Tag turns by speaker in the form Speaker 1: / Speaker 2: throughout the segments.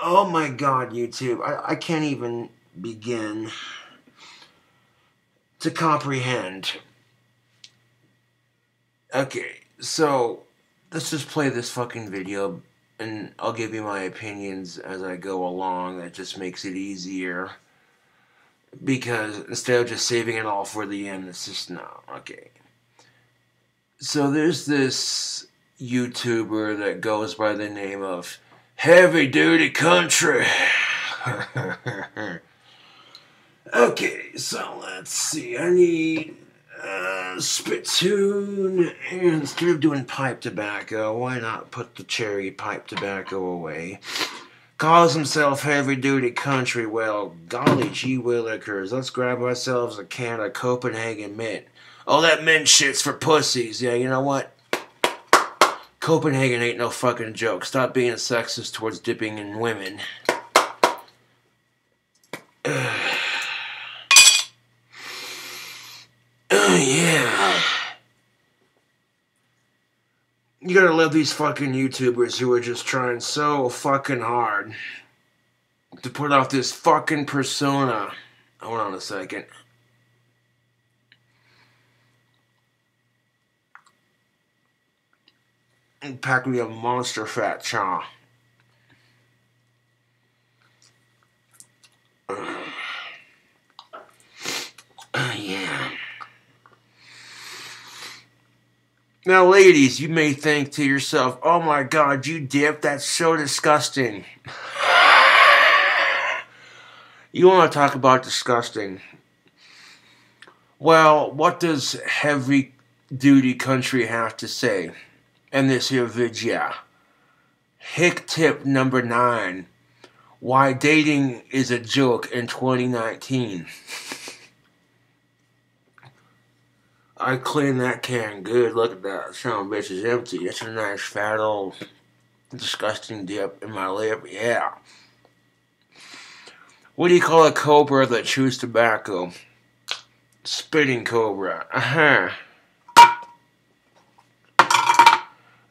Speaker 1: Oh my god, YouTube. I can't even begin to comprehend. Okay, so let's just play this fucking video and I'll give you my opinions as I go along. That just makes it easier. Because instead of just saving it all for the end, it's just no. Okay. So there's this YouTuber that goes by the name of Heavy Duty Country. Okay, so let's see. I need spittoon, and instead of doing pipe tobacco, why not put the cherry pipe tobacco away? Calls himself Heavy Duty Country. Well, golly gee willikers, let's grab ourselves a can of Copenhagen mint. Oh, that mint shit's for pussies. Yeah, you know what? Copenhagen ain't no fucking joke. Stop being sexist towards dipping in women. Yeah. You gotta love these fucking YouTubers who are just trying so fucking hard to put off this fucking persona. Hold on a second. And pack me a monster fat chaw. Yeah. Now, ladies, you may think to yourself, oh my god, you dip? That's so disgusting. You want to talk about disgusting? Well, what does Heavy Duty Country have to say in this here video? Hick tip number 9. Why dating is a joke in 2019. I cleaned that can good. Look at that. Son of a bitch is empty. That's a nice fat old disgusting dip in my lip. Yeah. What do you call a cobra that chews tobacco? Spitting cobra.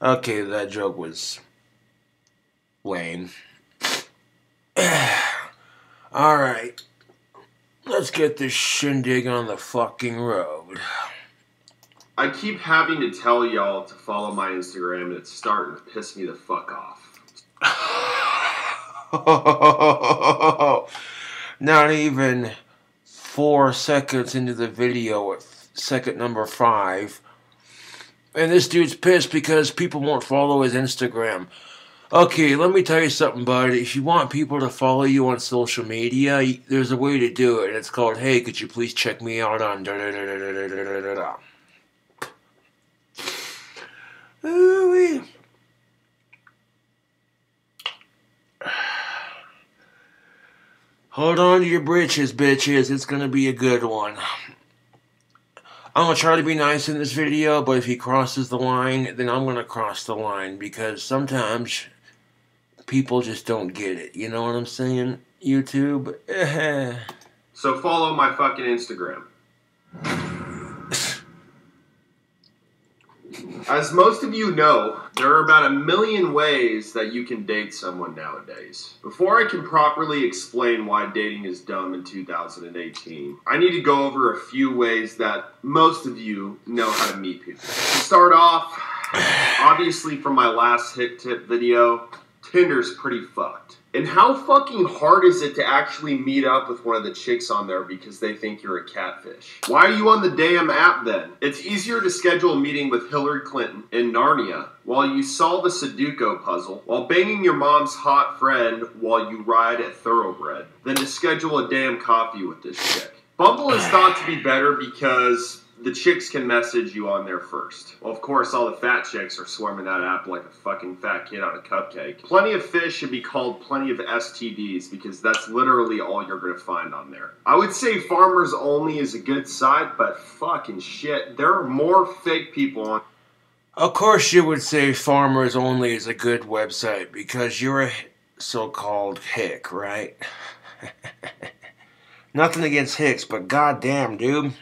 Speaker 1: Okay, that joke was lame. Alright. Let's get this shindig on the fucking road.
Speaker 2: I keep having to tell y'all to follow my Instagram, and it's starting to piss me the fuck off.
Speaker 1: Not even 4 seconds into the video at second number 5. And this dude's pissed because people won't follow his Instagram. Okay, let me tell you something, buddy. If you want people to follow you on social media, there's a way to do it. It's called, hey, could you please check me out on da-da-da-da-da-da-da-da. Ooh-wee. Hold on to your britches, bitches. It's gonna be a good one. I'm gonna try to be nice in this video, but if he crosses the line, then I'm gonna cross the line, because sometimes people just don't get it. You know what I'm saying, YouTube?
Speaker 2: So follow my fucking Instagram. As most of you know, there are about 1 million ways that you can date someone nowadays. Before I can properly explain why dating is dumb in 2018, I need to go over a few ways that most of you know how to meet people. To start off, obviously from my last hit tip video, Tinder's pretty fucked. And how fucking hard is it to actually meet up with one of the chicks on there because they think you're a catfish? Why are you on the damn app then? It's easier to schedule a meeting with Hillary Clinton in Narnia while you solve a Sudoku puzzle while banging your mom's hot friend while you ride a thoroughbred than to schedule a damn coffee with this chick. Bumble is thought to be better because the chicks can message you on there first. Well, of course, all the fat chicks are swarming that app like a fucking fat kid on a cupcake. Plenty of Fish should be called Plenty of STDs because that's literally all you're going to find on there. I would say Farmers Only is a good site, but fucking shit, there are more fake people on.
Speaker 1: Of course you would say Farmers Only is a good website because you're a so-called hick, right? Nothing against hicks, but goddamn, dude.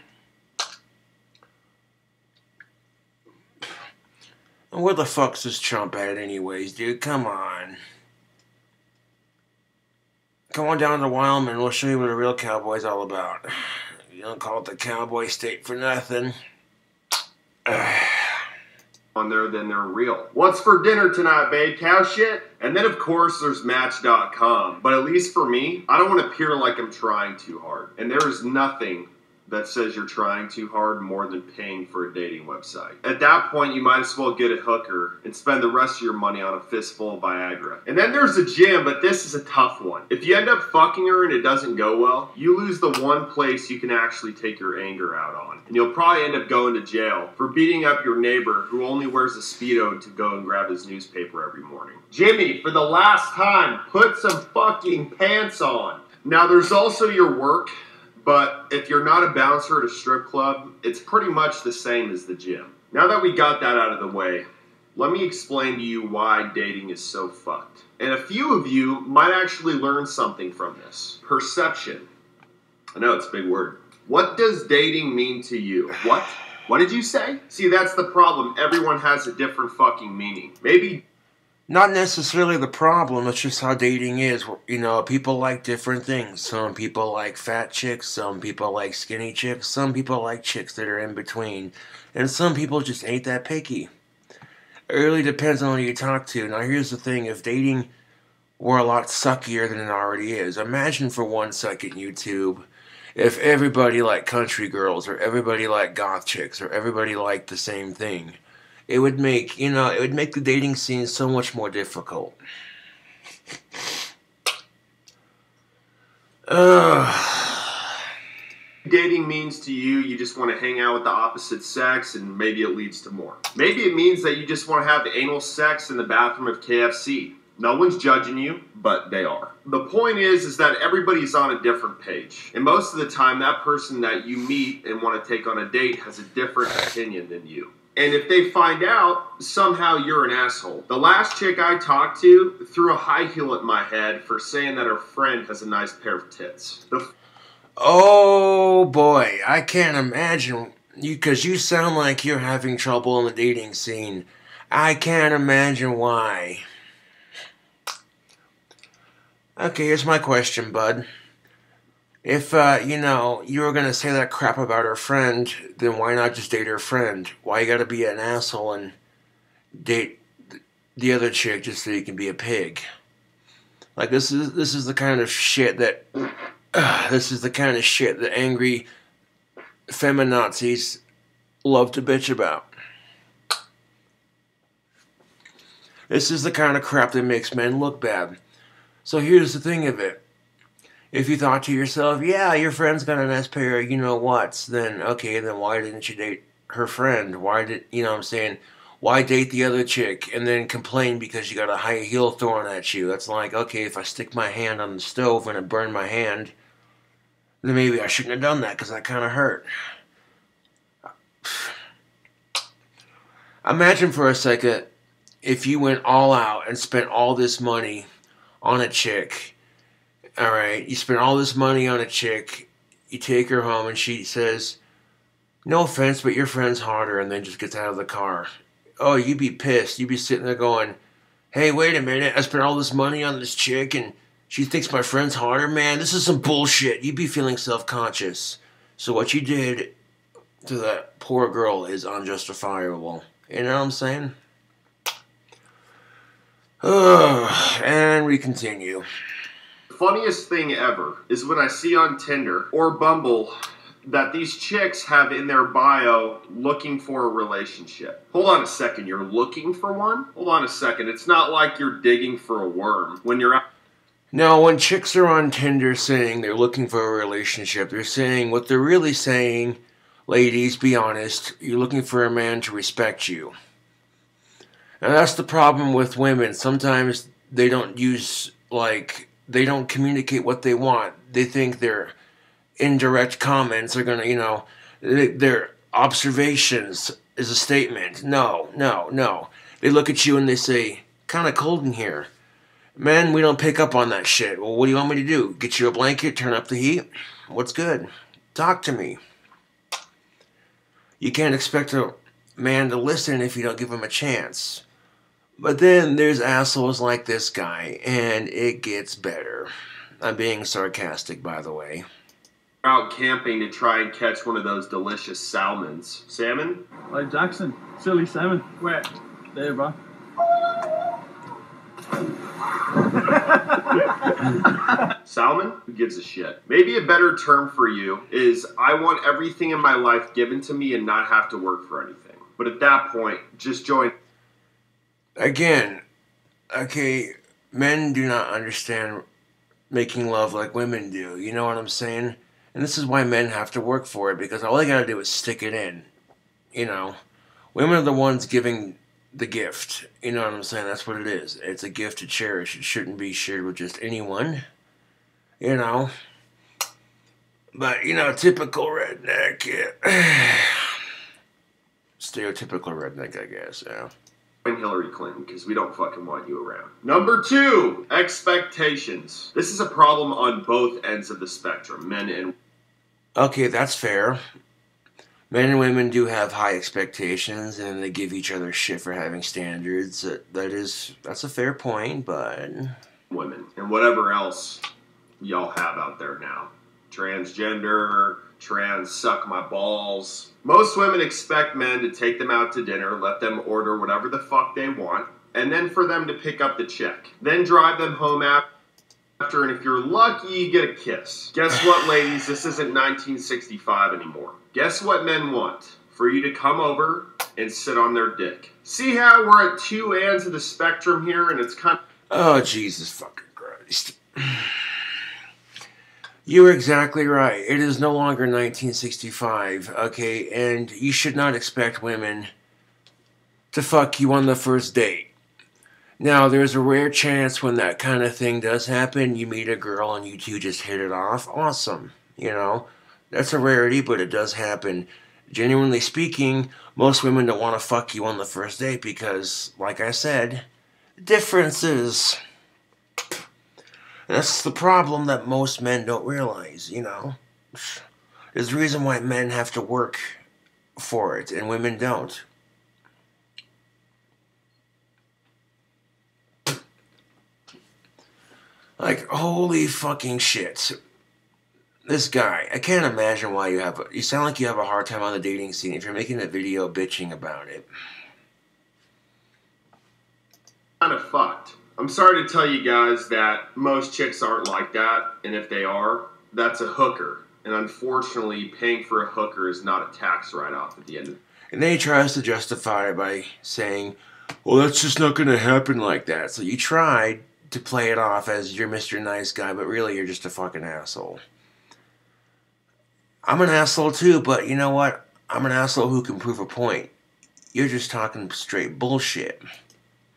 Speaker 1: Where the fuck's this Trump at anyways, dude? Come on. Come on down to Wyoming, we'll show you what a real cowboy's all about. You don't call it the cowboy state for nothing.
Speaker 2: On there than they're real. What's for dinner tonight, babe? Cow shit? And then, of course, there's Match.com. But at least for me, I don't want to appear like I'm trying too hard. And there is nothing that says you're trying too hard more than paying for a dating website. At that point, you might as well get a hooker and spend the rest of your money on a fistful of Viagra. And then there's the gym, but this is a tough one. If you end up fucking her and it doesn't go well, you lose the one place you can actually take your anger out on. And you'll probably end up going to jail for beating up your neighbor who only wears a Speedo to go and grab his newspaper every morning. Jimmy, for the last time, put some fucking pants on. Now, there's also your work. But if you're not a bouncer at a strip club, it's pretty much the same as the gym. Now that we got that out of the way, let me explain to you why dating is so fucked. And a few of you might actually learn something from this. Perception. I know it's a big word. What does dating mean to you? What? What did you say? See, that's the problem. Everyone has a different fucking meaning. Maybe...
Speaker 1: Not necessarily the problem, it's just how dating is. You know, people like different things. Some people like fat chicks, some people like skinny chicks, some people like chicks that are in between, and some people just ain't that picky. It really depends on who you talk to. Now here's the thing, if dating were a lot suckier than it already is, imagine for 1 second, YouTube, if everybody liked country girls, or everybody liked goth chicks, or everybody liked the same thing. It would make, it would make the dating scene so much more difficult.
Speaker 2: Dating means to you, you just want to hang out with the opposite sex and maybe it leads to more. Maybe it means that you just want to have anal sex in the bathroom of KFC. No one's judging you, but they are. The point is that everybody's on a different page. And most of the time, that person that you meet and want to take on a date has a different opinion than you. And if they find out, somehow you're an asshole. The last chick I talked to threw a high heel at my head for saying that her friend has a nice pair of tits.
Speaker 1: Oh boy, I can't imagine, because you sound like you're having trouble in the dating scene. I can't imagine why. Okay, here's my question, bud. If, you were going to say that crap about her friend, then why not just date her friend? Why you gotta be an asshole and date the other chick just so you can be a pig? Like, this is the kind of shit that, angry feminazis love to bitch about. This is the kind of crap that makes men look bad. So here's the thing of it. If you thought to yourself, yeah, your friend's got a nice pair of you-know-whats, then, okay, then why didn't you date her friend? Why did, why date the other chick and then complain because you got a high heel thrown at you? That's like, okay, if I stick my hand on the stove and it burned my hand, then maybe I shouldn't have done that because that kind of hurt. Imagine for a second if you went all out and spent all this money on a chick. Alright, you spend all this money on a chick, you take her home and she says, no offense, but your friend's hotter, and then just gets out of the car. Oh, you'd be pissed. You'd be sitting there going, hey, wait a minute, I spent all this money on this chick and she thinks my friend's hotter? Man, this is some bullshit. You'd be feeling self-conscious. So what you did to that poor girl is unjustifiable. You know what I'm saying? And we continue.
Speaker 2: Funniest thing ever is when I see on Tinder or Bumble that these chicks have in their bio looking for a relationship. Hold on a second, you're looking for one? Hold on a second, it's not like you're digging for a worm when you're out.
Speaker 1: No, when chicks are on Tinder saying they're looking for a relationship, they're saying what they're really saying, ladies, be honest, you're looking for a man to respect you. And that's the problem with women. Sometimes they don't they don't communicate what they want. They think their indirect comments are going to, their observations is a statement. No. They look at you and they say, kind of cold in here. Men, we don't pick up on that shit. Well, what do you want me to do? Get you a blanket, turn up the heat? What's good? Talk to me. You can't expect a man to listen if you don't give him a chance. But then there's assholes like this guy, and it gets better. I'm being sarcastic, by the way.
Speaker 2: Out camping to try and catch one of those delicious salmons. Salmon?
Speaker 3: Like Jackson, silly salmon. Where? There, bro.
Speaker 2: Salmon? Who gives a shit? Maybe a better term for you is I want everything in my life given to me and not have to work for anything. But at that point, just join.
Speaker 1: Again, okay, men do not understand making love like women do. You know what I'm saying? And this is why men have to work for it, because all they gotta do is stick it in. You know? Women are the ones giving the gift. You know what I'm saying? That's what it is. It's a gift to cherish. It shouldn't be shared with just anyone. You know? But, you know, typical redneck. Yeah. Stereotypical redneck, I guess, yeah.
Speaker 2: Hillary Clinton, because we don't fucking want you around. Number 2, expectations. This is a problem on both ends of the spectrum, men and...
Speaker 1: Okay, that's fair. Men and women do have high expectations, and they give each other shit for having standards. That's a fair point, but...
Speaker 2: women, and whatever else y'all have out there now. Transgender, trans suck my balls. Most women expect men to take them out to dinner, let them order whatever the fuck they want, and then for them to pick up the check. Then drive them home after, and if you're lucky, you get a kiss. Guess what, ladies? This isn't 1965 anymore. Guess what men want? For you to come over and sit on their dick. See how we're at two ends of the spectrum here, and it's kind of...
Speaker 1: Oh, Jesus fucking Christ. You're exactly right. It is no longer 1965, okay? And you should not expect women to fuck you on the first date. Now, there's a rare chance when that kind of thing does happen, you meet a girl and you two just hit it off. Awesome. You know, that's a rarity, but it does happen. Genuinely speaking, most women don't want to fuck you on the first date because, like I said, differences. That's the problem that most men don't realize, you know. There's a reason why men have to work for it and women don't. Like, holy fucking shit. This guy, I can't imagine why you sound like you have a hard time on the dating scene if you're making a video bitching about it.
Speaker 2: Kind of fucked. I'm sorry to tell you guys that most chicks aren't like that, and if they are, that's a hooker. And unfortunately, paying for a hooker is not a tax write-off at the end of it.
Speaker 1: And then he tries to justify it by saying, well, that's just not going to happen like that. So you tried to play it off as you're Mr. Nice Guy, but really you're just a fucking asshole. I'm an asshole too, but you know what? I'm an asshole who can prove a point. You're just talking straight bullshit.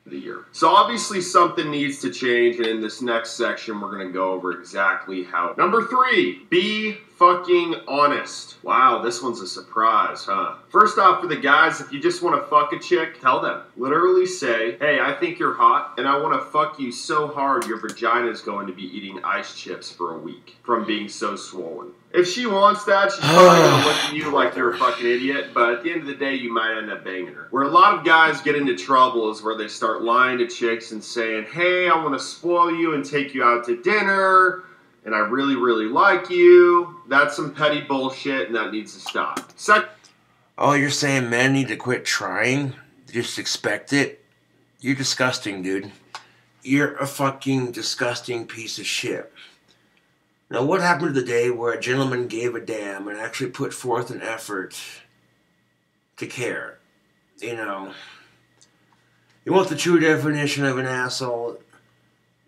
Speaker 2: The year. So obviously something needs to change, and in this next section we're going to go over exactly how. Number 3, be fucking honest. Wow, this one's a surprise, huh? First off, for the guys, if you just want to fuck a chick, tell them. Literally say, hey, I think you're hot, and I want to fuck you so hard your vagina is going to be eating ice chips for a week from being so swollen. If she wants that, she's probably going to look at you like you're a fucking idiot, but at the end of the day, you might end up banging her. Where a lot of guys get into trouble is where they start lying to chicks and saying, hey, I want to spoil you and take you out to dinner, and I really, really like you. That's some petty bullshit, and that needs to stop.
Speaker 1: Oh, you're saying men need to quit trying? Just expect it? You're disgusting, dude. You're a fucking disgusting piece of shit. Now, what happened to the day where a gentleman gave a damn and actually put forth an effort to care? You know, you want the true definition of an asshole?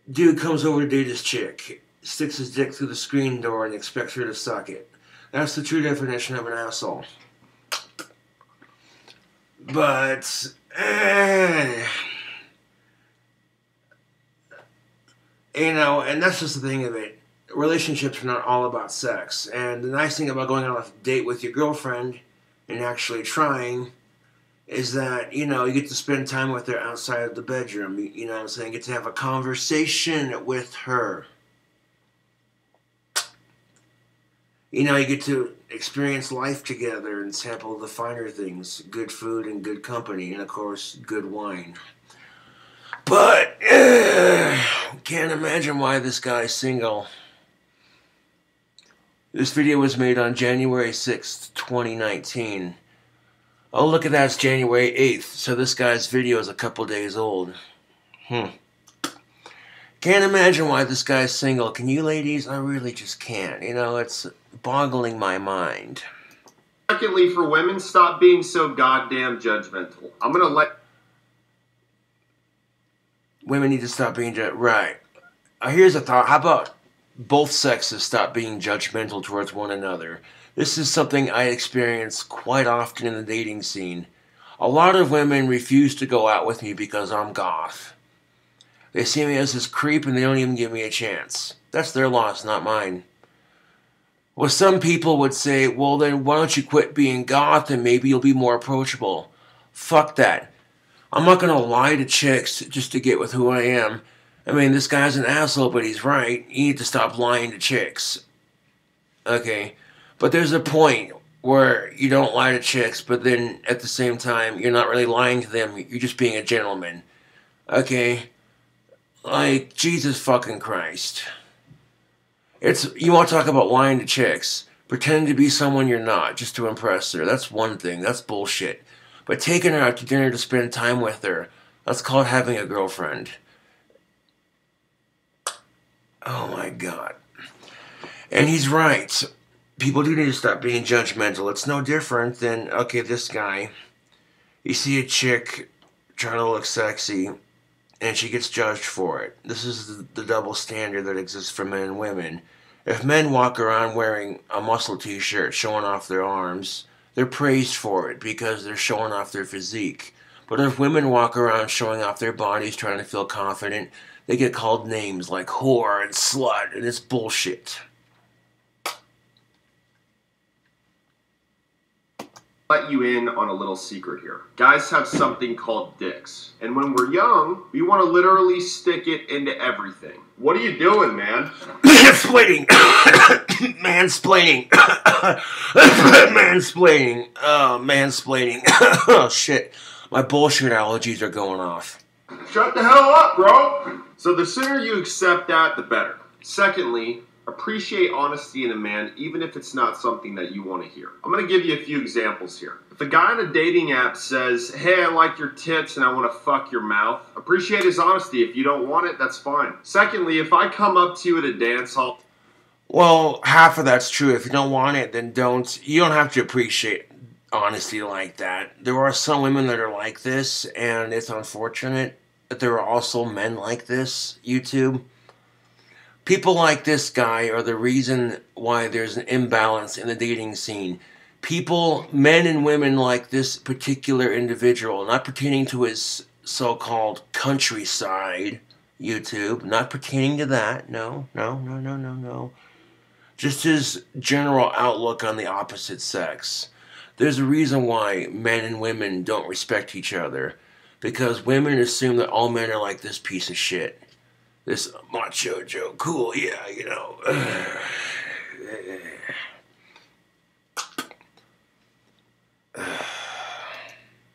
Speaker 1: Dude comes over to date his chick, sticks his dick through the screen door and expects her to suck it. That's the true definition of an asshole. But, you know, and that's just the thing of it. Relationships are not all about sex. And the nice thing about going on a date with your girlfriend and actually trying is that, you know, you get to spend time with her outside of the bedroom. You know what I'm saying? You get to have a conversation with her. You know, you get to experience life together and sample the finer things. Good food and good company. And, of course, good wine. But, can't imagine why this guy's single. This video was made on January 6th, 2019. Oh, look at that, it's January 8th, so this guy's video is a couple days old. Can't imagine why this guy's single. Can you ladies? I really just can't. You know, it's boggling my mind.
Speaker 2: Secondly, for women, stop being so goddamn judgmental. I'm gonna let...
Speaker 1: Women need to stop being right. Here's a thought. How about both sexes stop being judgmental towards one another? This is something I experience quite often in the dating scene. A lot of women refuse to go out with me because I'm goth. They see me as this creep and they don't even give me a chance. That's their loss, not mine. Well, some people would say, well, then why don't you quit being goth and maybe you'll be more approachable? Fuck that. I'm not going to lie to chicks just to get with who I am. I mean, this guy's an asshole, but he's right. You need to stop lying to chicks. Okay? But there's a point where you don't lie to chicks, but then at the same time, you're not really lying to them. You're just being a gentleman. Okay? Like, Jesus fucking Christ. You want to talk about lying to chicks. Pretending to be someone you're not, just to impress her. That's one thing. That's bullshit. But taking her out to dinner to spend time with her, that's called having a girlfriend. Oh my God. And he's right. People do need to stop being judgmental. It's no different than, okay, this guy. You see a chick trying to look sexy, and she gets judged for it. This is the double standard that exists for men and women. If men walk around wearing a muscle t-shirt showing off their arms, they're praised for it because they're showing off their physique. But if women walk around showing off their bodies trying to feel confident, they get called names like whore and slut, and it's bullshit.
Speaker 2: Let you in on a little secret here. Guys have something called dicks. And when we're young, we want to literally stick it into everything. What are you doing, man?
Speaker 1: Mansplaining. Mansplaining. Mansplaining. Mansplaining. Oh, shit. My bullshit allergies are going off.
Speaker 2: Shut the hell up, bro! So the sooner you accept that, the better. Secondly, appreciate honesty in a man, even if it's not something that you want to hear. I'm going to give you a few examples here. If a guy on a dating app says, hey, I like your tits and I want to fuck your mouth, appreciate his honesty. If you don't want it, that's fine. Secondly, if I come up to you at a dance hall...
Speaker 1: Well, half of that's true. If you don't want it, then don't. You don't have to appreciate honesty like that. There are some women that are like this, and it's unfortunate that there are also men like this, YouTube. People like this guy are the reason why there's an imbalance in the dating scene. People, men and women like this particular individual, not pertaining to his so-called countryside, YouTube, not pertaining to that, no. Just his general outlook on the opposite sex. There's a reason why men and women don't respect each other. Because women assume that all men are like this piece of shit. This macho Joe, cool, yeah, you know.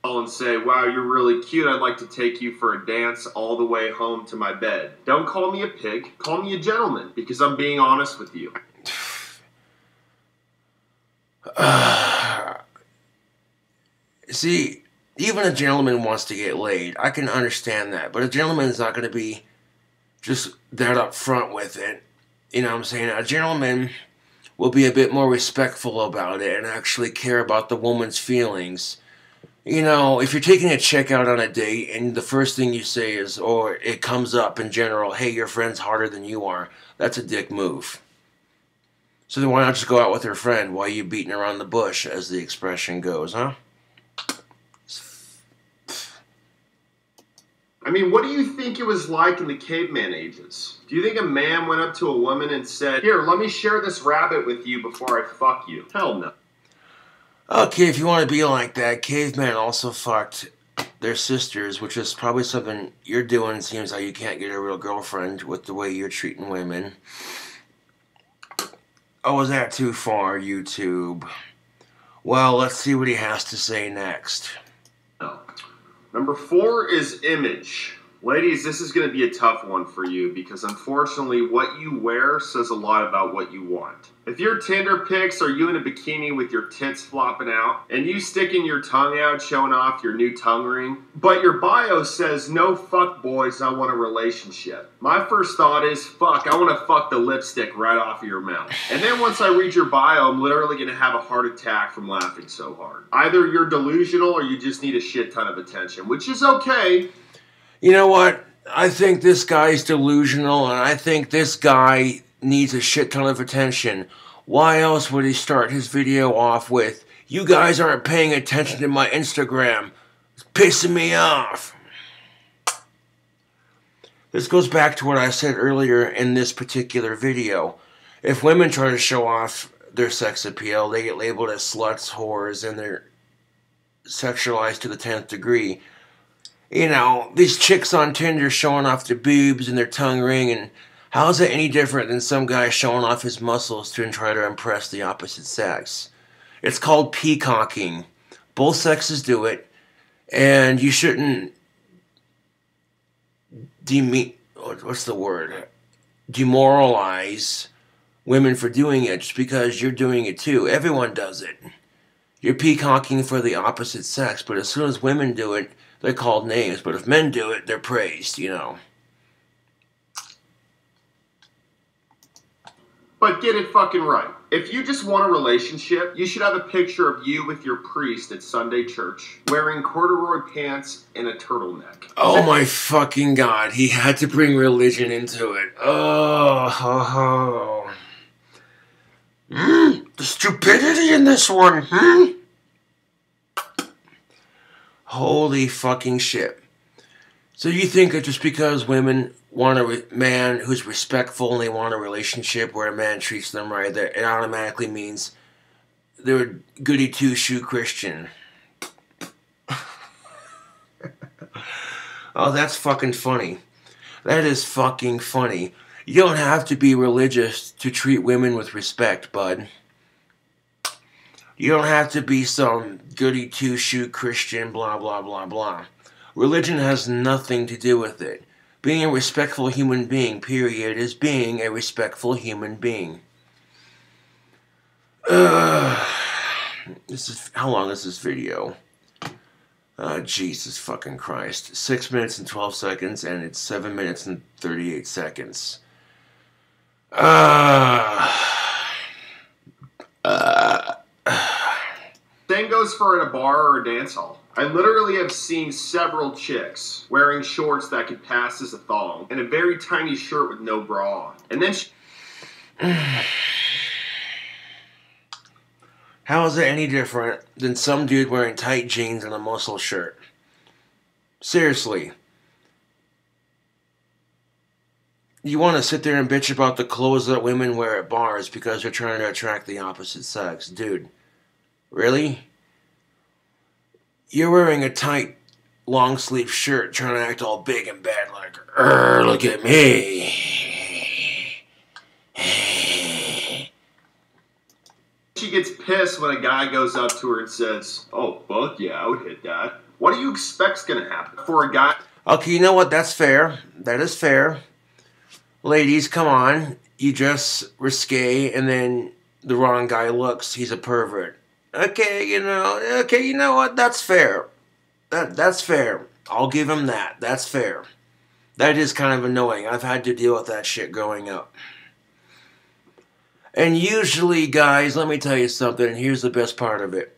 Speaker 2: And say, wow, you're really cute. I'd like to take you for a dance all the way home to my bed. Don't call me a pig. Call me a gentleman, because I'm being honest with you.
Speaker 1: See, even a gentleman wants to get laid. I can understand that. But a gentleman is not going to be just that up front with it. You know what I'm saying? A gentleman will be a bit more respectful about it and actually care about the woman's feelings. You know, if you're taking a chick out on a date and the first thing you say is, or it comes up in general, hey, your friend's harder than you are, that's a dick move. So then why not just go out with her friend while you beating around the bush, as the expression goes, huh?
Speaker 2: I mean, what do you think it was like in the caveman ages? Do you think a man went up to a woman and said, here, let me share this rabbit with you before I fuck you? Hell no.
Speaker 1: Okay, if you want to be like that, cavemen also fucked their sisters, which is probably something you're doing. Seems like you can't get a real girlfriend with the way you're treating women. Oh, is that too far, YouTube? Well, let's see what he has to say next.
Speaker 2: No. Number 4 is image. Ladies, this is going to be a tough one for you because unfortunately what you wear says a lot about what you want. If your Tinder pics are you in a bikini with your tits flopping out and you sticking your tongue out showing off your new tongue ring, but your bio says no fuck boys, I want a relationship. My first thought is fuck, I want to fuck the lipstick right off of your mouth. And then once I read your bio, I'm literally going to have a heart attack from laughing so hard. Either you're delusional or you just need a shit ton of attention, which is okay.
Speaker 1: You know what? I think this guy's delusional, and I think this guy needs a shit ton of attention. Why else would he start his video off with, "You guys aren't paying attention to my Instagram. It's pissing me off." This goes back to what I said earlier in this particular video. If women try to show off their sex appeal, they get labeled as sluts, whores, and they're sexualized to the 10th degree. You know, these chicks on Tinder showing off their boobs and their tongue ring, and how is it any different than some guy showing off his muscles to try to impress the opposite sex? It's called peacocking. Both sexes do it, and you shouldn't demoralize women for doing it just because you're doing it too. Everyone does it. You're peacocking for the opposite sex, but as soon as women do it, they're called names. But if men do it, they're praised, you know.
Speaker 2: But get it fucking right. If you just want a relationship, you should have a picture of you with your priest at Sunday church, wearing corduroy pants and a turtleneck.
Speaker 1: Oh my fucking God, he had to bring religion into it. Oh. The stupidity in this one, Holy fucking shit. So you think that just because women want a man who's respectful and they want a relationship where a man treats them right, that it automatically means they're a goody two-shoe Christian? Oh, that's fucking funny. That is fucking funny. You don't have to be religious to treat women with respect, bud. You don't have to be some goody two-shoe Christian, blah, blah, blah, blah. Religion has nothing to do with it. Being a respectful human being, period, is being a respectful human being. How long is this video? Jesus fucking Christ. 6 minutes and 12 seconds, and it's 7 minutes and 38 seconds.
Speaker 2: Same goes for in a bar or a dance hall. I literally have seen several chicks wearing shorts that could pass as a thong and a very tiny shirt with no bra on. And then
Speaker 1: how is it any different than some dude wearing tight jeans and a muscle shirt? Seriously. You want to sit there and bitch about the clothes that women wear at bars because they're trying to attract the opposite sex. Dude, really? You're wearing a tight, long-sleeve shirt trying to act all big and bad like, look at me.
Speaker 2: She gets pissed when a guy goes up to her and says, "Oh, fuck yeah, I would hit that." What do you expect's going to happen for a guy?
Speaker 1: Okay, you know what? That's fair. That is fair. Ladies, come on. You dress risque and then the wrong guy looks. He's a pervert. Okay, you know what? That's fair. That's fair. I'll give him that. That's fair. That is kind of annoying. I've had to deal with that shit growing up. And usually, guys, let me tell you something, and here's the best part of it.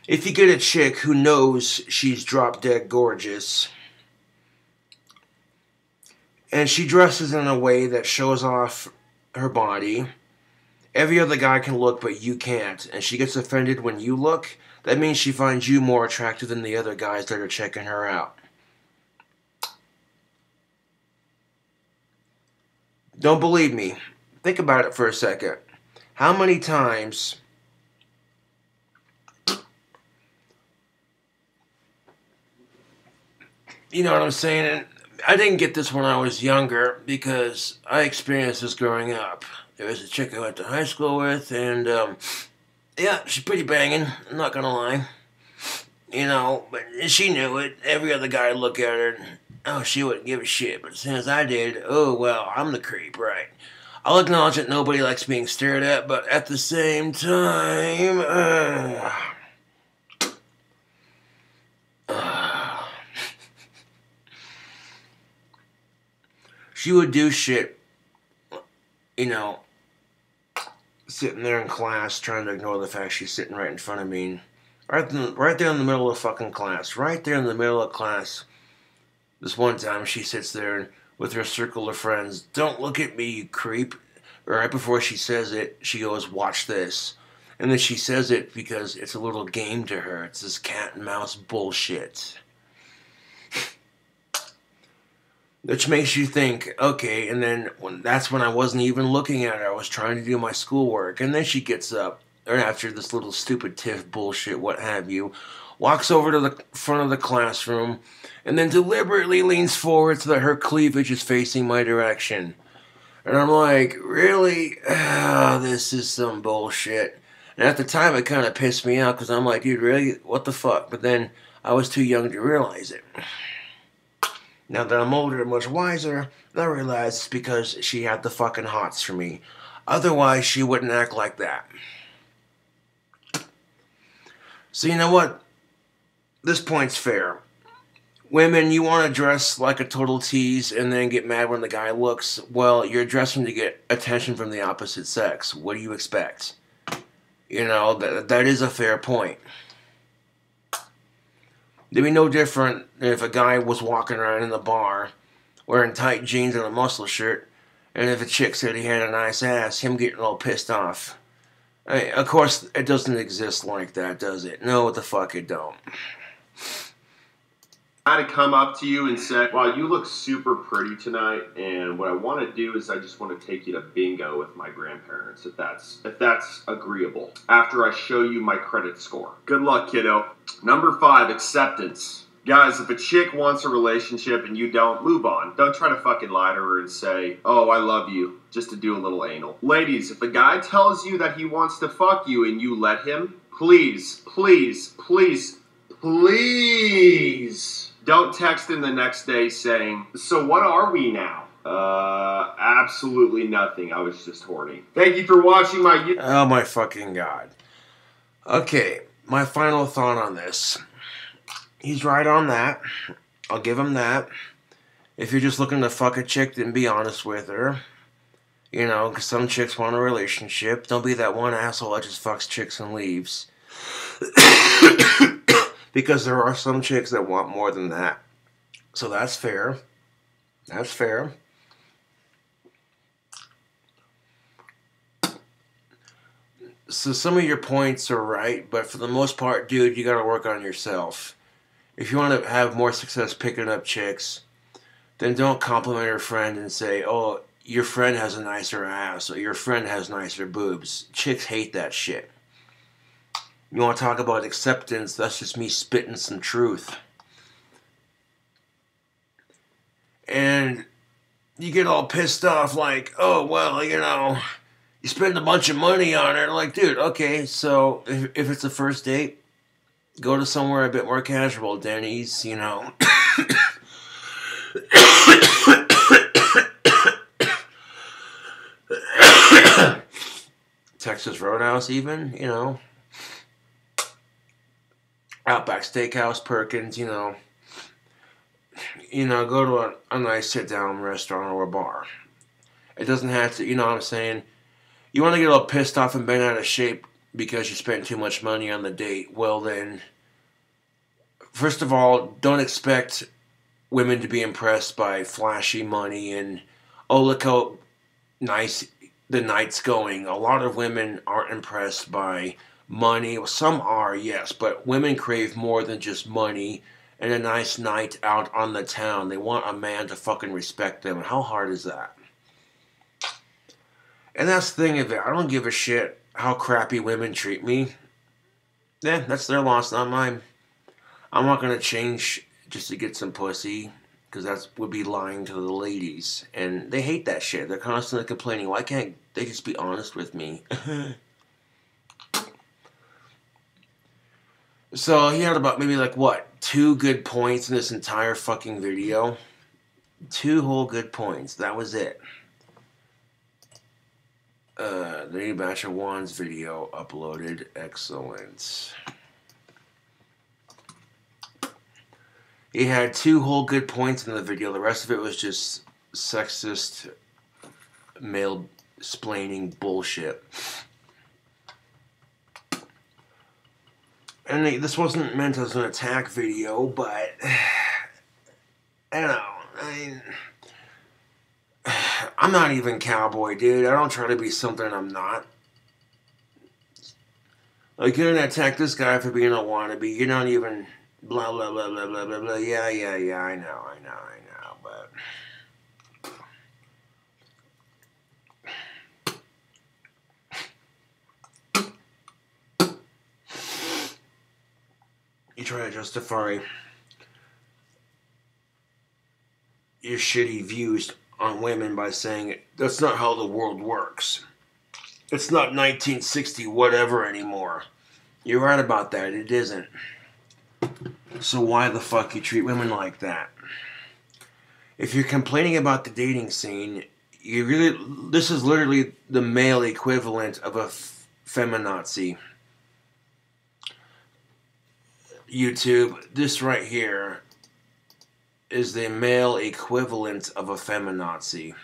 Speaker 1: If you get a chick who knows she's drop-dead gorgeous, and she dresses in a way that shows off her body, every other guy can look, but you can't. And she gets offended when you look, that means she finds you more attractive than the other guys that are checking her out. Don't believe me? Think about it for a second. How many times you know what I'm saying? And I didn't get this when I was younger because I experienced this growing up. There was a chick I went to high school with, and yeah, she's pretty banging, I'm not gonna lie. You know, but she knew it. Every other guy would look at her and, oh, she wouldn't give a shit. But as soon as I did, oh, well, I'm the creep, right? I'll acknowledge that nobody likes being stared at, but at the same time, she would do shit, you know, sitting there in class trying to ignore the fact she's sitting right in front of me. Right there in the middle of fucking class. Right there in the middle of class. This one time she sits there with her circle of friends. Don't look at me, you creep. Right before she says it, she goes, watch this. And then she says it because it's a little game to her. It's this cat and mouse bullshit. Which makes you think, okay, and then that's when I wasn't even looking at her. I was trying to do my schoolwork. And then she gets up, or after this little stupid tiff bullshit, what have you, walks over to the front of the classroom, and then deliberately leans forward so that her cleavage is facing my direction. And I'm like, really? This is some bullshit. And at the time, it kind of pissed me off, because I'm like, dude, really? What the fuck? But then, I was too young to realize it. Now that I'm older and much wiser, I realize it's because she had the fucking hots for me. Otherwise, she wouldn't act like that. So you know what? This point's fair. Women, you want to dress like a total tease and then get mad when the guy looks. Well, you're dressing to get attention from the opposite sex. What do you expect? You know, that is a fair point. It'd be no different if a guy was walking around in the bar wearing tight jeans and a muscle shirt, and if a chick said he had a nice ass, him getting all pissed off. Of course, it doesn't exist like that, does it? No, what the fuck it don't.
Speaker 2: I had to come up to you and say, wow, you look super pretty tonight, and what I want to do is I just want to take you to bingo with my grandparents, if that's agreeable, after I show you my credit score. Good luck, kiddo. Number 5, acceptance. Guys, if a chick wants a relationship and you don't, move on. Don't try to fucking lie to her and say, oh, I love you, just to do a little anal. Ladies, if a guy tells you that he wants to fuck you and you let him, please, please, please, please don't text him the next day saying, so what are we now? Absolutely nothing. I was just horny. Thank you for watching my...
Speaker 1: Oh my fucking god. Okay, my final thought on this. He's right on that. I'll give him that. If you're just looking to fuck a chick, then be honest with her. You know, because some chicks want a relationship. Don't be that one asshole that just fucks chicks and leaves. Because there are some chicks that want more than that. So that's fair. That's fair. So some of your points are right, but for the most part, dude, you gotta work on yourself. If you want to have more success picking up chicks, then don't compliment your friend and say, oh, your friend has a nicer ass, or your friend has nicer boobs. Chicks hate that shit. You want to talk about acceptance, that's just me spitting some truth. And you get all pissed off like, oh, well, you know, you spend a bunch of money on her. Like, dude, okay, so if it's a first date, go to somewhere a bit more casual. Denny's, you know. Texas Roadhouse even, you know. Outback Steakhouse, Perkins, you know. You know, go to a nice sit-down restaurant or a bar. It doesn't have to, you know what I'm saying? You want to get all pissed off and bent out of shape because you spent too much money on the date. Well then, first of all, don't expect women to be impressed by flashy money and, oh, look how nice the night's going. A lot of women aren't impressed by money. Well, some are, yes, but women crave more than just money and a nice night out on the town. They want a man to fucking respect them. And how hard is that? And that's the thing of it. I don't give a shit how crappy women treat me. Yeah, that's their loss, not mine. I'm not going to change just to get some pussy, because that would be lying to the ladies. And they hate that shit. They're constantly complaining. Why can't they just be honest with me? So he had about maybe like what, 2 good points in this entire fucking video. 2 whole good points. That was it. The new batch of Juan's video uploaded. Excellent. He had 2 whole good points in the video. The rest of it was just sexist, male-splaining bullshit. And this wasn't meant as an attack video, but I don't know. I mean, I'm not even cowboy, dude. I don't try to be something I'm not. Like, you're gonna attack this guy for being a wannabe. You're not even blah, blah, blah, blah, blah, blah, blah. Yeah, I know, but... You try to justify your shitty views on women by saying that's not how the world works. It's not 1960 whatever anymore. You're right about that. It isn't. So why the fuck you treat women like that? If you're complaining about the dating scene, this is literally the male equivalent of a feminazi. YouTube, this right here is the male equivalent of a feminazi.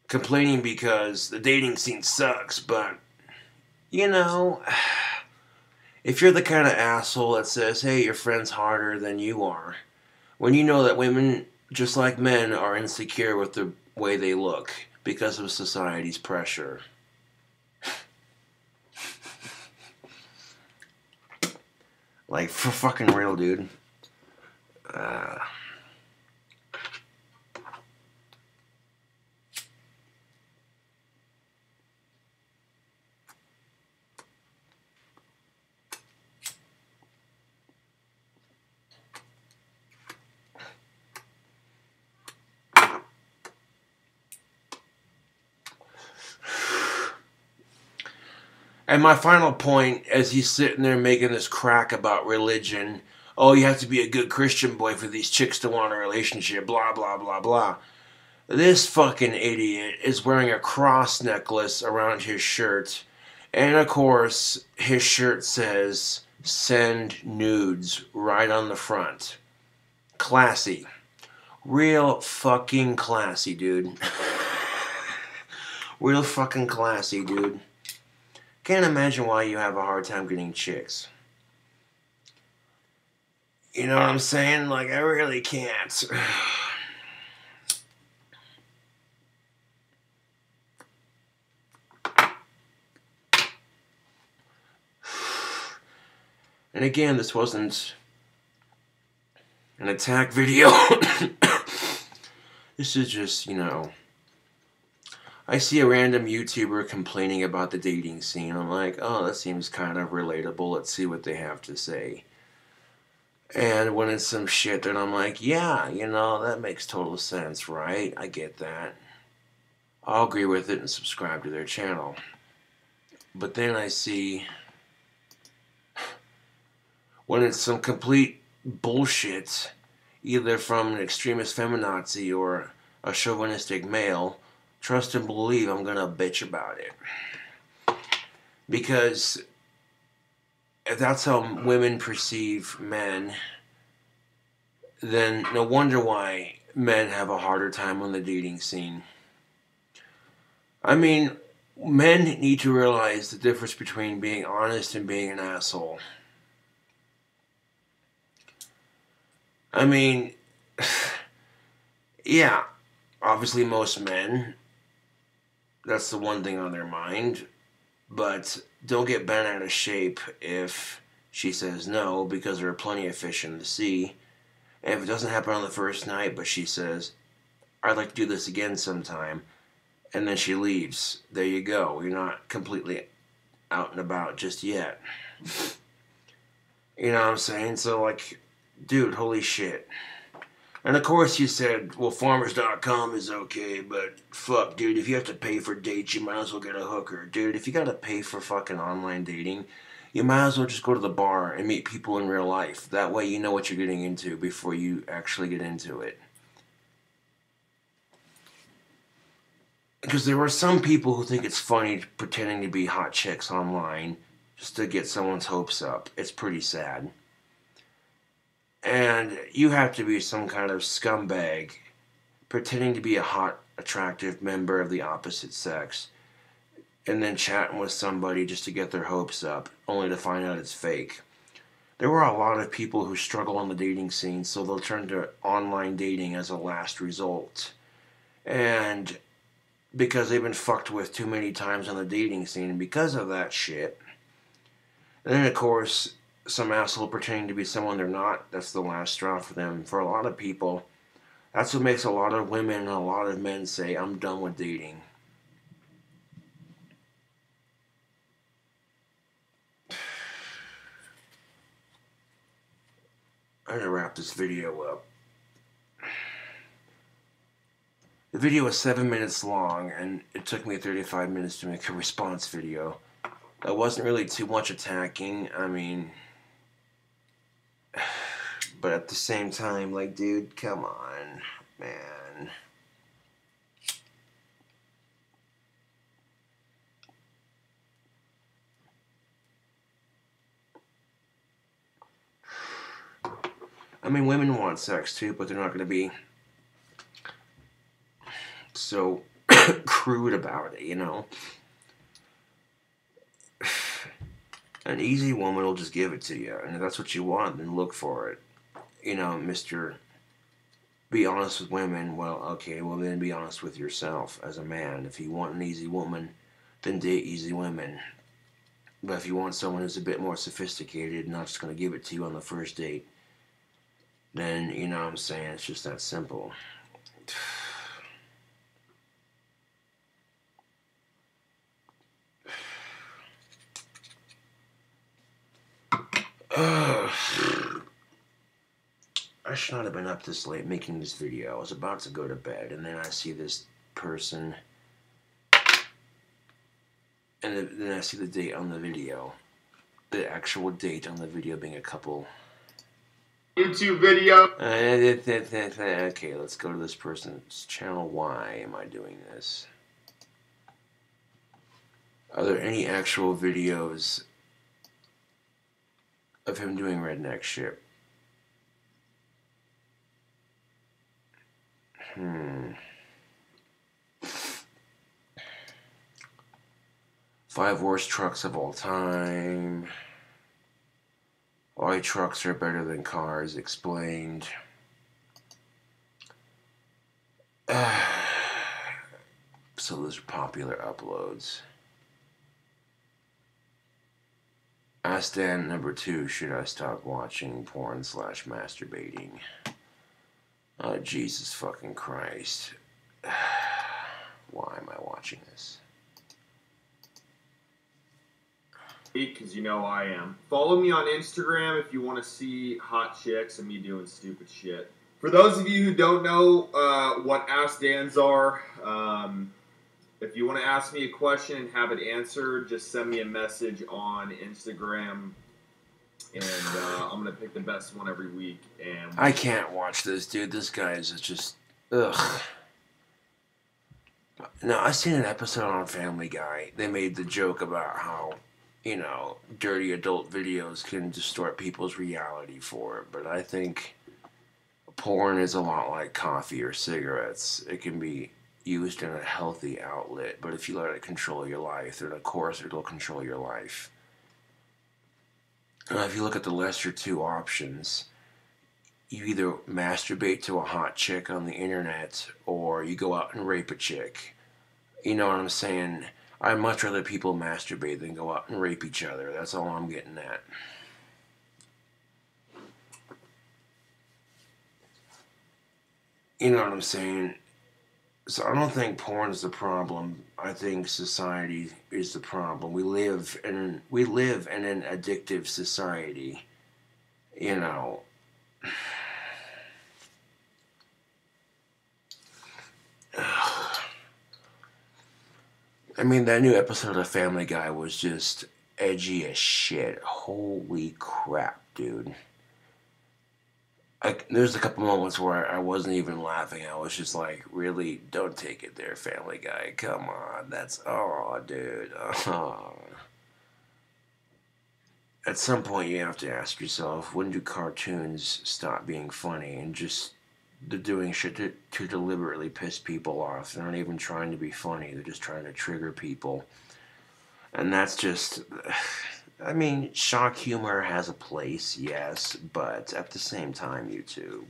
Speaker 1: Complaining because the dating scene sucks, but, you know, if you're the kind of asshole that says, hey, your friend's harder than you are, when you know that women, just like men, are insecure with the way they look because of society's pressure. Like, for fucking real, dude. And my final point, as he's sitting there making this crack about religion, oh, you have to be a good Christian boy for these chicks to want a relationship, blah, blah, blah, blah. This fucking idiot is wearing a cross necklace around his shirt. And of course, his shirt says, send nudes right on the front. Classy. Real fucking classy, dude. Real fucking classy, dude. Can't imagine why you have a hard time getting chicks. You know what I'm saying? Like, I really can't. And again, this wasn't an attack video. This is just, you know... I see a random YouTuber complaining about the dating scene. I'm like, oh, that seems kind of relatable. Let's see what they have to say. And when it's some shit, then I'm like, yeah, you know, that makes total sense, right? I get that. I'll agree with it and subscribe to their channel. But then I see... when it's some complete bullshit, either from an extremist feminazi or a chauvinistic male... Trust and believe I'm gonna bitch about it. Because if that's how women perceive men, then no wonder why men have a harder time on the dating scene. I mean, men need to realize the difference between being honest and being an asshole. I mean, yeah, obviously most men... that's the one thing on their mind. But don't get bent out of shape if she says no, because there are plenty of fish in the sea. And if it doesn't happen on the first night, but she says, I'd like to do this again sometime, and then she leaves, there you go. You're not completely out and about just yet. You know what I'm saying? So, like, dude, holy shit. And of course you said, well, farmers.com is okay, but fuck, dude, if you have to pay for dates, you might as well get a hooker. Dude, if you gotta pay for fucking online dating, You might as well just go to the bar and meet people in real life. That way you know what you're getting into before you actually get into it. Because there are some people who think it's funny pretending to be hot chicks online just to get someone's hopes up. It's pretty sad. And you have to be some kind of scumbag pretending to be a hot, attractive member of the opposite sex and then chatting with somebody just to get their hopes up, only to find out it's fake. There are a lot of people who struggle on the dating scene, so they'll turn to online dating as a last result. And because they've been fucked with too many times on the dating scene, and because of that shit. And then, of course, some asshole pretending to be someone they're not, that's the last straw for them. For a lot of people, that's what makes a lot of women and a lot of men say, I'm done with dating. I'm gonna wrap this video up. The video is 7 minutes long, and it took me 35 minutes to make a response video. It wasn't really too much attacking, I mean... But at the same time, like, dude, come on, man. I mean, women want sex too, but they're not going to be so crude about it, you know? An easy woman will just give it to you, and if that's what you want, then look for it. You know, Mr. Be honest with women. Well, okay, well then be honest with yourself as a man. If you want an easy woman, then date easy women. But if you want someone who's a bit more sophisticated, not just going to give it to you on the first date, then, you know what I'm saying, it's just that simple. I should not have been up this late making this video. I was about to go to bed, and then I see this person, and then I see the date on the video. The actual date on the video being a couple.
Speaker 2: YouTube video.
Speaker 1: Okay, let's go to this person's channel. Why am I doing this? Are there any actual videos of him doing redneck shit? 5 worst trucks of all time. Why trucks are better than cars, explained. So those are popular uploads. Ask Dan number 2, should I stop watching porn / masturbating? Oh, Jesus fucking Christ. Why am I watching this?
Speaker 2: Because you know I am. Follow me on Instagram if you want to see hot chicks and me doing stupid shit. For those of you who don't know what Ask Dans are, if you want to ask me a question and have it answered, just send me a message on Instagram, and I'm going to pick the best one every week. And
Speaker 1: I can't watch this, dude. This guy is just... Ugh. No, I seen an episode on Family Guy. They made the joke about how, you know, dirty adult videos can distort people's reality for it. But I think porn is a lot like coffee or cigarettes. It can be used in a healthy outlet, but if you let it control your life, then of course it'll control your life. If you look at the lesser 2 options, you either masturbate to a hot chick on the internet, or you go out and rape a chick. You know what I'm saying? I'd much rather people masturbate than go out and rape each other. That's all I'm getting at. You know what I'm saying? So I don't think porn is the problem. I think society is the problem. We live in an addictive society. You know. I mean, that new episode of Family Guy was just edgy as shit. Holy crap, dude. There's a couple moments where I wasn't even laughing. I was just like, really, don't take it there, Family Guy. Come on. That's, oh, dude. Oh. At some point, you have to ask yourself, when do cartoons stop being funny and just they're doing shit to deliberately piss people off? They're not even trying to be funny. They're just trying to trigger people. And that's just... I mean, shock humor has a place, yes, but at the same time, YouTube...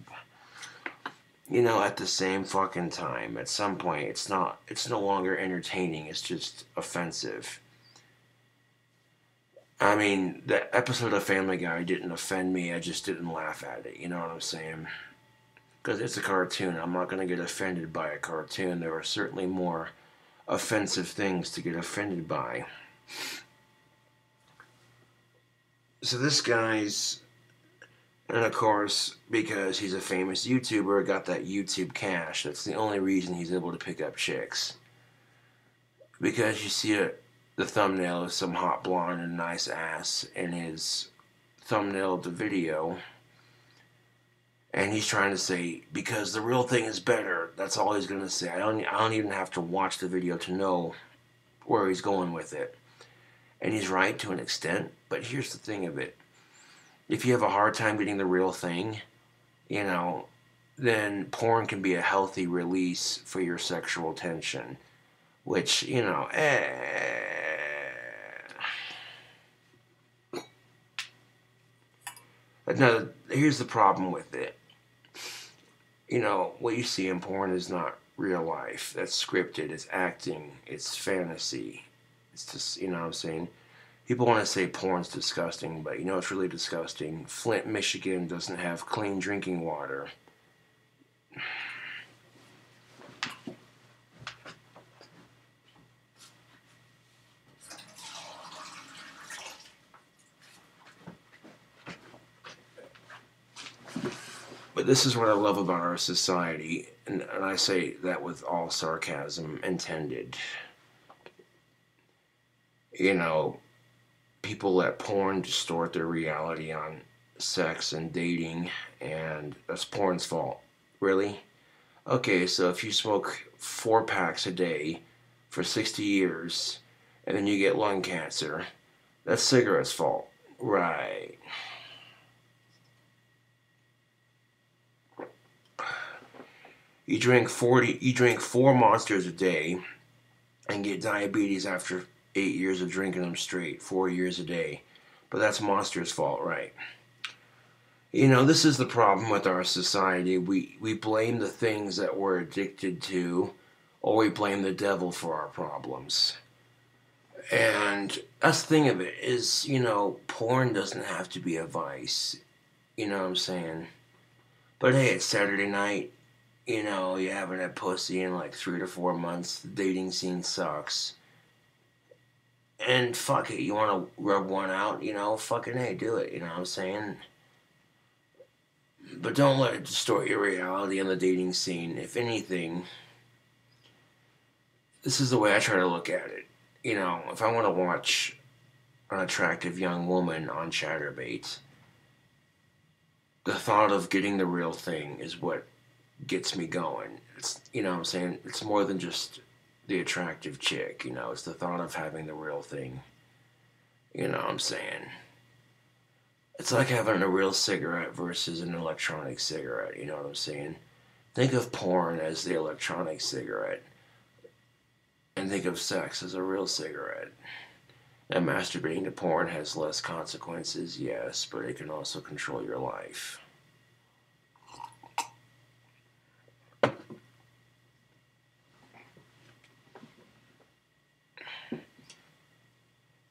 Speaker 1: You know, at the same fucking time, at some point, it's no longer entertaining, it's just offensive. I mean, the episode of Family Guy didn't offend me, I just didn't laugh at it, you know what I'm saying? Because it's a cartoon, I'm not going to get offended by a cartoon. There are certainly more offensive things to get offended by. So this guy's... And of course, because he's a famous YouTuber, got that YouTube cash. That's the only reason he's able to pick up chicks. Because you see the thumbnail of some hot blonde and nice ass in his thumbnail of the video. And he's trying to say, because the real thing is better. That's all he's going to say. I don't even have to watch the video to know where he's going with it. And he's right to an extent. But here's the thing of it. If you have a hard time getting the real thing, you know, then porn can be a healthy release for your sexual tension. Which, you know, But no, here's the problem with it. You know, what you see in porn is not real life. That's scripted. It's acting. It's fantasy. It's just, you know what I'm saying? People want to say porn's disgusting, but you know it's really disgusting. Flint, Michigan doesn't have clean drinking water. But this is what I love about our society, and I say that with all sarcasm intended. You know, people let porn distort their reality on sex and dating, and that's porn's fault. Really? Okay, so if you smoke 4 packs a day for 60 years, and then you get lung cancer, that's cigarettes' fault. Right. You drink 4 Monsters a day, and get diabetes after 8 years of drinking them straight, 4 years a day. But that's Monster's fault, right? You know, this is the problem with our society. We blame the things that we're addicted to, or we blame the devil for our problems. And that's the thing of it, is, you know, porn doesn't have to be a vice. You know what I'm saying? But hey, it's Saturday night. You know, you haven't had pussy in like 3 to 4 months. The dating scene sucks. And fuck it, you want to rub one out, you know, fucking hey, do it, you know what I'm saying? But don't let it distort your reality on the dating scene. If anything, this is the way I try to look at it. You know, if I want to watch an attractive young woman on Chatterbait, the thought of getting the real thing is what gets me going. It's, you know what I'm saying? It's more than just the attractive chick, you know, it's the thought of having the real thing. You know what I'm saying? It's like having a real cigarette versus an electronic cigarette, you know what I'm saying? Think of porn as the electronic cigarette, and think of sex as a real cigarette. And masturbating to porn has less consequences, yes, but it can also control your life.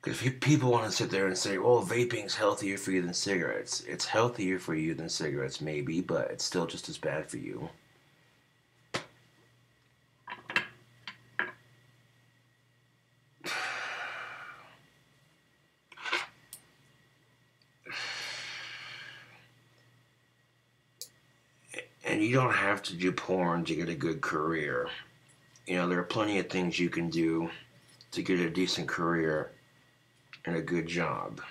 Speaker 1: Because if people want to sit there and say, well, vaping's healthier for you than cigarettes. It's healthier for you than cigarettes, maybe, but it's still just as bad for you. And you don't have to do porn to get a good career. You know, there are plenty of things you can do to get a decent career and a good job.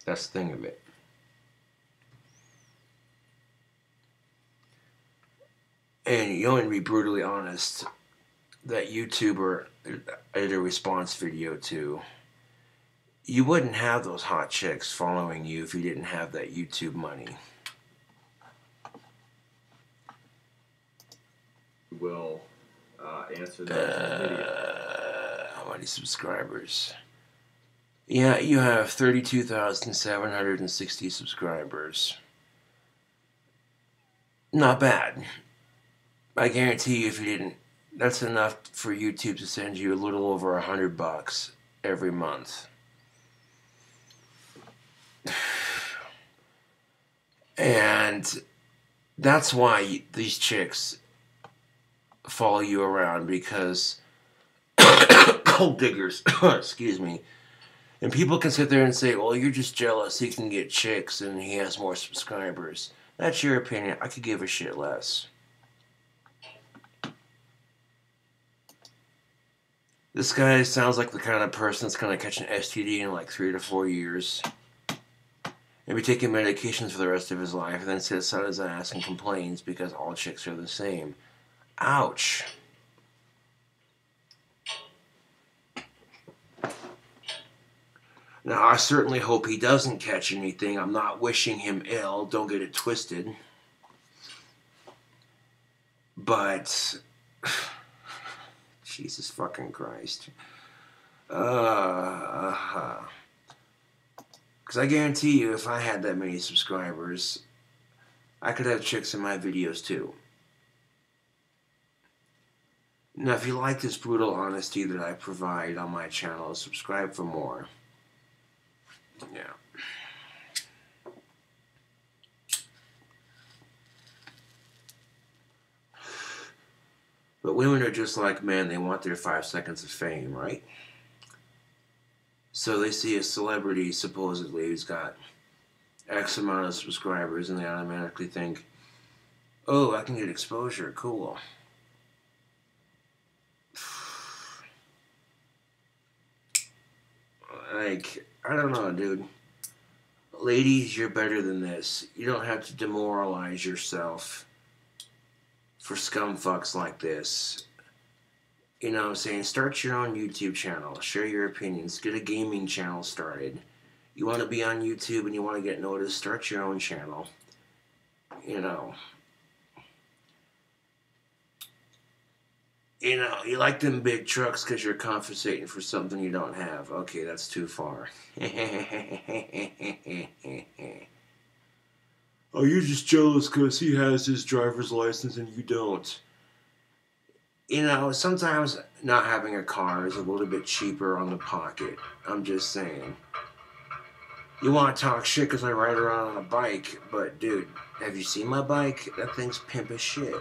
Speaker 1: That's the thing of it. And you know, to be brutally honest, that YouTuber I did a response video to, you wouldn't have those hot chicks following you if you didn't have that YouTube money.
Speaker 2: Will answer that video.
Speaker 1: How many subscribers? Yeah, you have 32,760 subscribers. Not bad. I guarantee you, if you didn't, that's enough for YouTube to send you a little over $100 every month. And that's why these chicks follow you around, because gold diggers, excuse me. And people can sit there and say, well, you're just jealous, he can get chicks and he has more subscribers. That's your opinion. I could give a shit less. This guy sounds like the kind of person that's going to catch an STD in like 3 to 4 years and be taking medications for the rest of his life, and then sits on his ass and complains because all chicks are the same. Ouch. Now, I certainly hope he doesn't catch anything. I'm not wishing him ill. Don't get it twisted. But, Jesus fucking Christ. Because I guarantee you, if I had that many subscribers, I could have chicks in my videos too. Now, if you like this brutal honesty that I provide on my channel, subscribe for more. Yeah. But women are just like men. They want their 5 seconds of fame, right? So they see a celebrity, supposedly, who's got X amount of subscribers, and they automatically think, oh, I can get exposure. Cool. Like, I don't know, dude. Ladies, you're better than this. You don't have to demoralize yourself for scumfucks like this. You know what I'm saying? Start your own YouTube channel. Share your opinions. Get a gaming channel started. You want to be on YouTube and you want to get noticed, start your own channel. You know. You know, you like them big trucks because you're compensating for something you don't have. Okay, that's too far. Oh, you're just jealous because he has his driver's license and you don't. You know, sometimes not having a car is a little bit cheaper on the pocket. I'm just saying. You want to talk shit because I ride around on a bike, but dude, have you seen my bike? That thing's pimp as shit.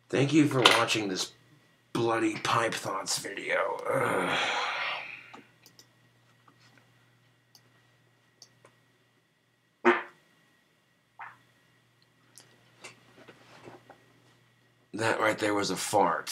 Speaker 1: Thank you for watching this bloody pipe thoughts video. That right there was a fart.